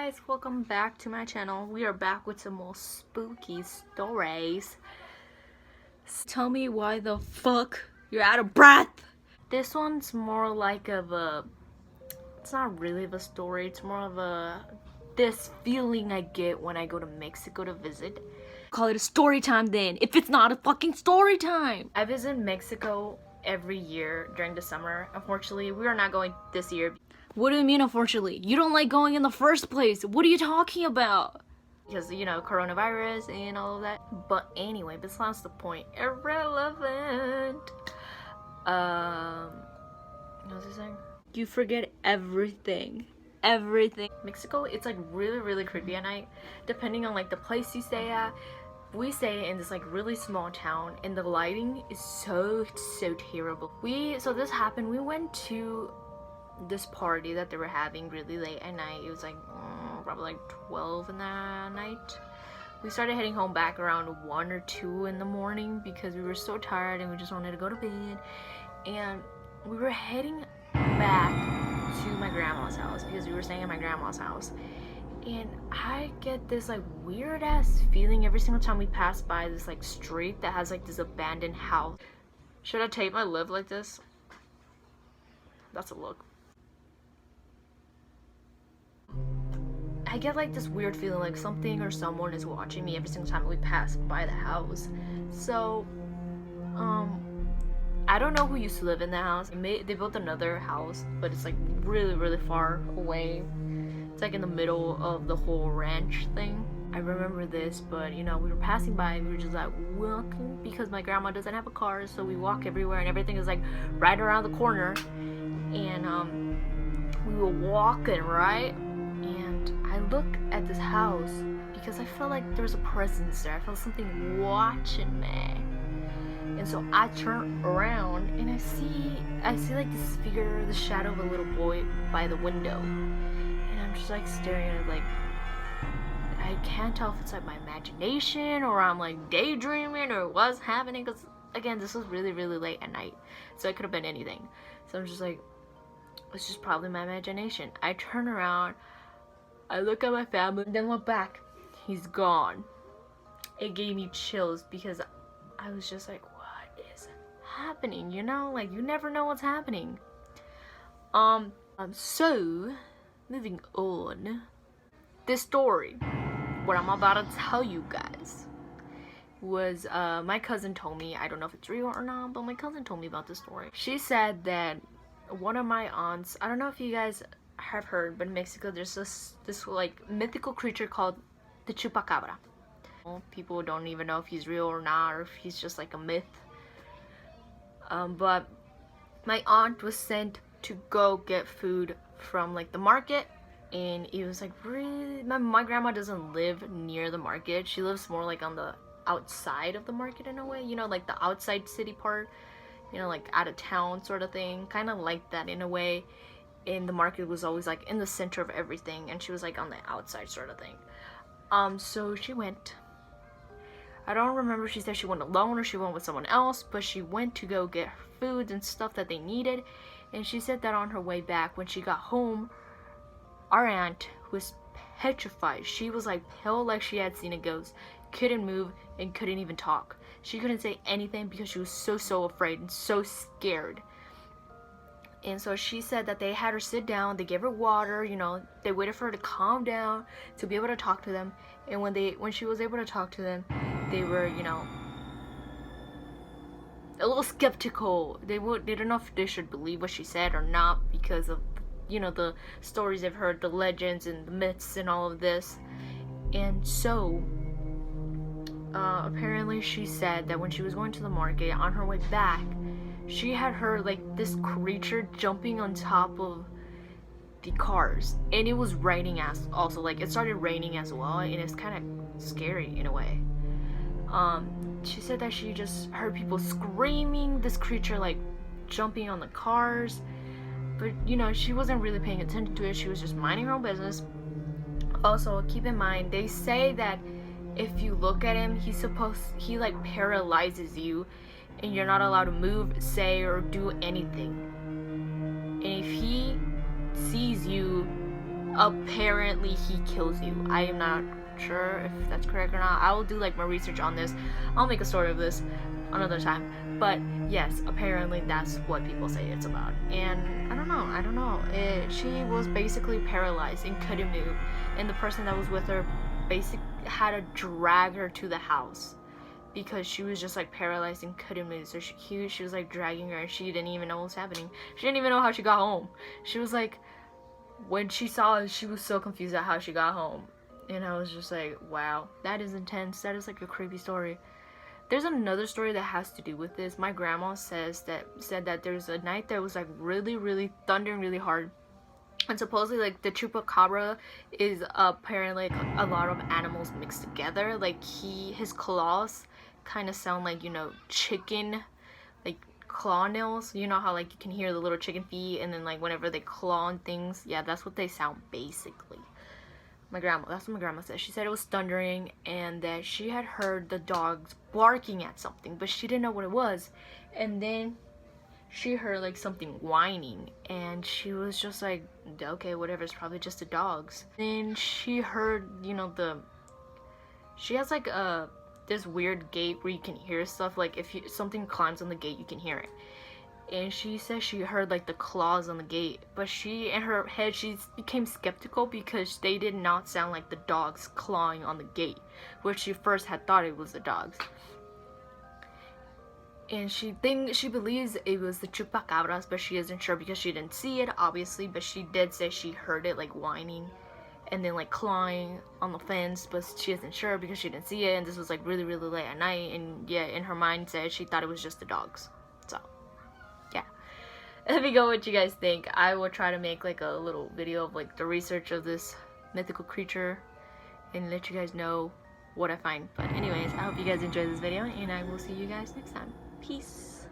guys, welcome back to my channel. We are back with some more spooky stories. Tell me why the fuck you're out of breath. This one's more like of a, it's not really of a story, it's more of a, this feeling I get when I go to Mexico to visit. Call it a story time then, if it's not a fucking story time. I visit Mexico every year during the summer. Unfortunately, we are not going this year. What do you mean, unfortunately? You don't like going in the first place. What are you talking about? Because, you know, coronavirus and all of that. But anyway, besides the point. Irrelevant. What was I saying? You forget everything. Everything. Mexico, it's like really creepy at night. Depending on like the place you stay at. We stay in this like really small town and the lighting is so terrible. So this happened. We went to this party that they were having really late at night. It was like probably like 12 in the night. We started heading home back around 1 or 2 in the morning because we were so tired and we just wanted to go to bed. And we were heading back to my grandma's house because we were staying at my grandma's house. And I get this like weird ass feeling every single time we pass by this like street that has like this abandoned house. Should I tape my lip like this? That's a look. I get like this weird feeling like something or someone is watching me every single time we pass by the house. So, I don't know who used to live in the house. They built another house, but it's like really far away. It's like in the middle of the whole ranch thing. I remember this, but you know, we were passing by and we were just like walking because my grandma doesn't have a car, so we walk everywhere and everything is like right around the corner. And we were walking, right? I look at this house because I felt like there was a presence there. I felt something watching me. And so I turn around and I see like this figure, the shadow of a little boy by the window. And I'm just like staring at it like, I can't tell if it's like my imagination or I'm like daydreaming or what's happening. Because again, this was really late at night. So it could have been anything. So I'm just like, it's just probably my imagination. I turn around. I look at my family, then look back. He's gone. It gave me chills because I was just like, what is happening? You know, like you never know what's happening. So moving on. This story, what I'm about to tell you guys, was my cousin told me. I don't know if it's real or not, but my cousin told me about this story. She said that one of my aunts, I don't know if you guys have heard, but in Mexico there's this like mythical creature called the Chupa Cabra. People don't even know if he's real or not, or if he's just like a myth. But my aunt was sent to go get food from like the market, and it was like really, my grandma doesn't live near the market. She lives more like on the outside of the market in a way, you know, like the outside city part, you know, like out of town sort of thing, kind of like that in a way. And the market was always like in the center of everything, and she was like on the outside sort of thing. So she went. I don't remember if she said she went alone or she went with someone else, but she went to go get food and stuff that they needed. And she said that on her way back, when she got home, our aunt was petrified. She was like pale, like she had seen a ghost, couldn't move and couldn't even talk. She couldn't say anything because she was so afraid and so scared. And so she said that they had her sit down, they gave her water, you know, they waited for her to calm down to be able to talk to them. And when she was able to talk to them, they were, you know, a little skeptical. They didn't know if they should believe what she said or not because of, you know, the stories they've heard, the legends and the myths and all of this. And so apparently she said that when she was going to the market, on her way back, she had heard like this creature jumping on top of the cars, and it was raining as also, like it started raining as well, and it's kind of scary in a way. She said that she just heard people screaming, this creature like jumping on the cars, but you know, she wasn't really paying attention to it. She was just minding her own business. Also, keep in mind, they say that if you look at him, he like paralyzes you and you're not allowed to move, say, or do anything. And if he sees you apparently he kills you. I am not sure if that's correct or not. I will do like my research on this. I'll make a story of this another time. But yes, apparently that's what people say it's about. And I don't know. She was basically paralyzed and couldn't move, and the person that was with her basically had to drag her to the house because she was just like paralyzed and couldn't move. So she was like dragging her, and she didn't even know what was happening. She didn't even know how she got home. She was like, when she saw it, she was so confused at how she got home. And I was just like, wow, that is intense. That is like a creepy story. There's another story that has to do with this. My grandma said that there's a night that was like really thundering really hard. And supposedly like the Chupa Cabra is apparently like a lot of animals mixed together. Like his claws kind of sound like, you know, chicken, like claw nails. You know how like you can hear the little chicken feet, and then like whenever they claw on things, yeah, that's what they sound basically. That's what my grandma said. She said it was thundering and that she had heard the dogs barking at something, but she didn't know what it was. And then she heard like something whining, and she was just like, okay, whatever, it's probably just the dogs. Then she heard, you know, she has like this weird gate where you can hear stuff. Like if something climbs on the gate, you can hear it. And she said she heard like the claws on the gate, but in her head she became skeptical because they did not sound like the dogs clawing on the gate, which she first had thought it was the dogs. And she believes it was the Chupa Cabras, but she isn't sure because she didn't see it, obviously, but she did say she heard it like whining and then like clawing on the fence, but she isn't sure because she didn't see it, and this was like really late at night, and yeah, in her mind said she thought it was just the dogs. So yeah, let me know what you guys think. I will try to make like a little video of like the research of this mythical creature and let you guys know what I find. But anyways, I hope you guys enjoyed this video, and I will see you guys next time. Peace.